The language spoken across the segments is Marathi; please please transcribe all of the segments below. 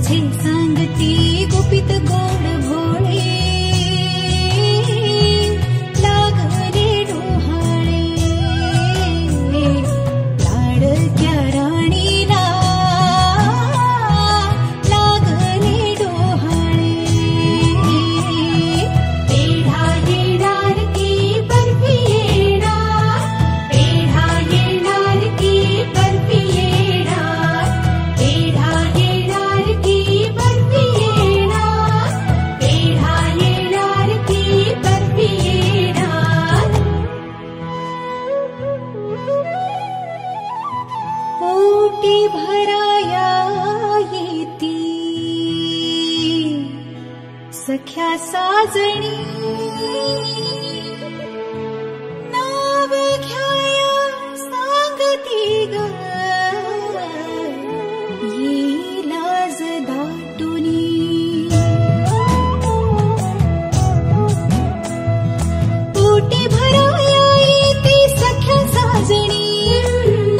माझे सांगती गुपित गोड भोळे लागले डोहाळे लाडक्या राणीला लागले डोहाळे पेढा येणार की बर्फी येणार पेढा येणार की बर्फी येणार पेढा येणार की बर्फी येणार पेढा येणार की बर्फी येणार पोटी भराया येती सख्या साजणी नाव घ्याया सांगती ग ये लाज दाटुनी पोटी भराया येती सख्या साजणी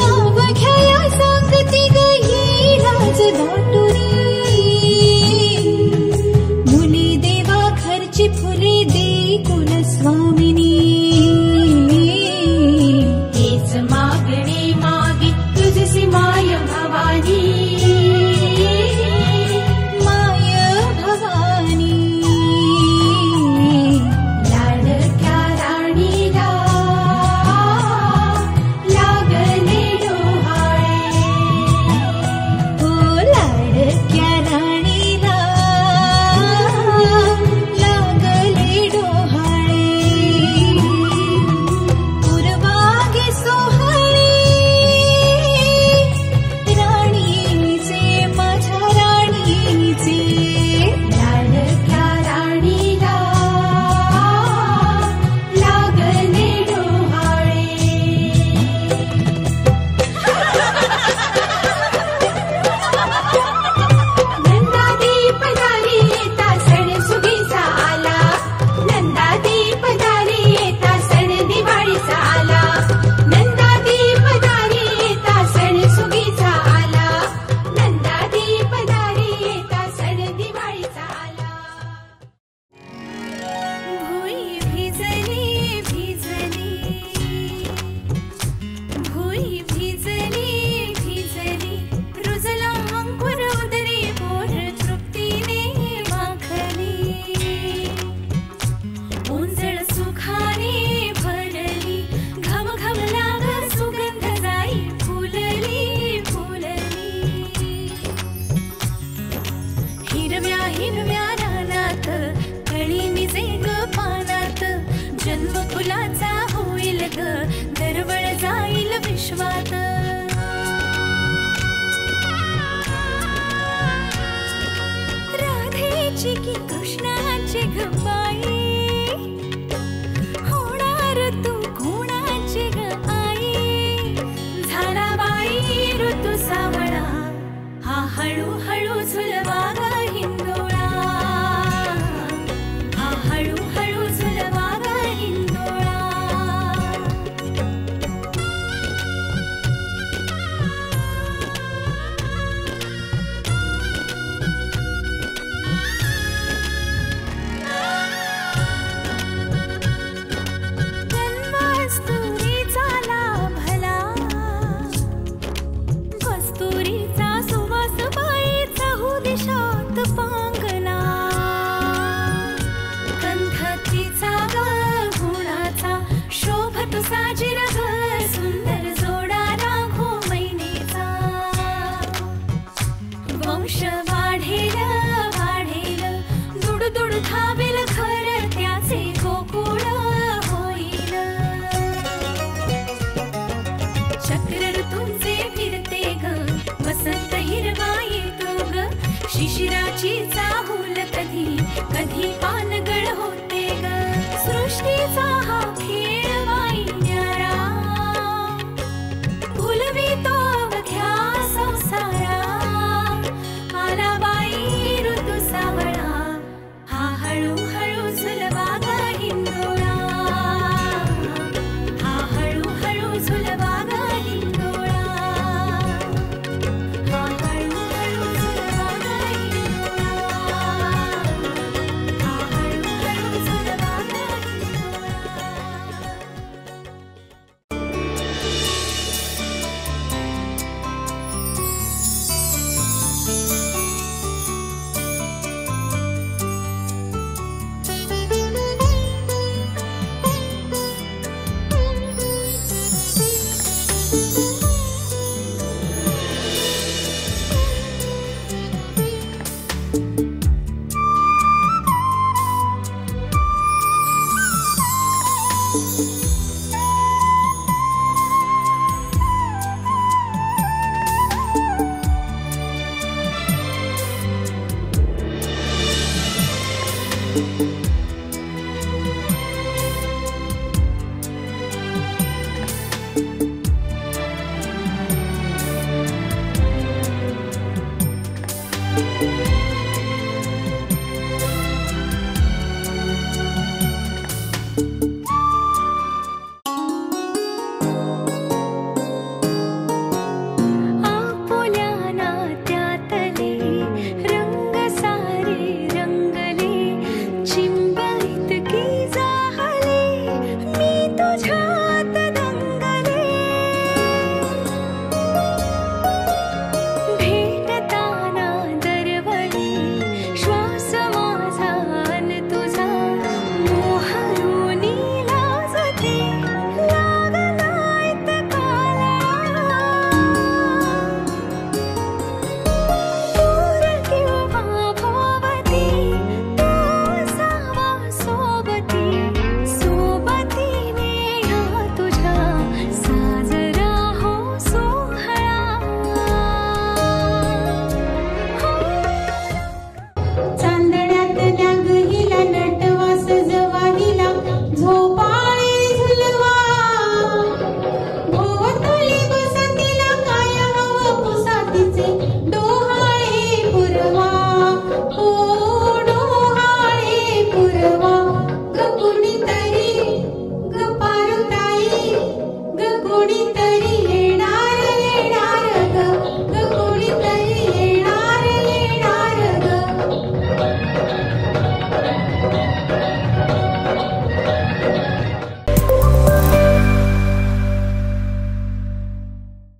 नाव घ्याया सांगती ग ये लाज दाटुनी मुली देवा घरची फुले दे कुलस्वामिनी हेच मागणे मागे तुझसी माय भवानी माय भवानी लाडक्या राणीला लागले डोहाळे हो लाडक्या राणीला लागले डोहाळे पूर्वागे सोहळे राणीचे माझ्या राणीचे लाडक्या राणीला लागले डोहाळे नंदादीप दारी येता सण सुगीचा आला नंदादीप दारी येता सण दिवाळीचा आला नंदादीप दारी येता सण सुगीचा आला नंदादीप दारी येता सण दिवाळीचा आला भुई भिजली भिजली भुई भिजली भिजली रुजला अंकुर उदरी पोर तृप्तीने माखली उंजळ सुखाने भरली घम घम लाग सुगंध जाई फुलली फुलली हिरव्या हिरव्या रानात कळी निजे ग पानात जन्म फुलाचा होईल ग दरवळ जाईल विश्वात राधेची की कृष्णाची ग बाई होणार तू कोणाची ग आई झाला बाई ऋतू सावळा हा हळूहळू झुलवा ग हिंदोळा हा हळूहळू झुलवा ग हिंदोळा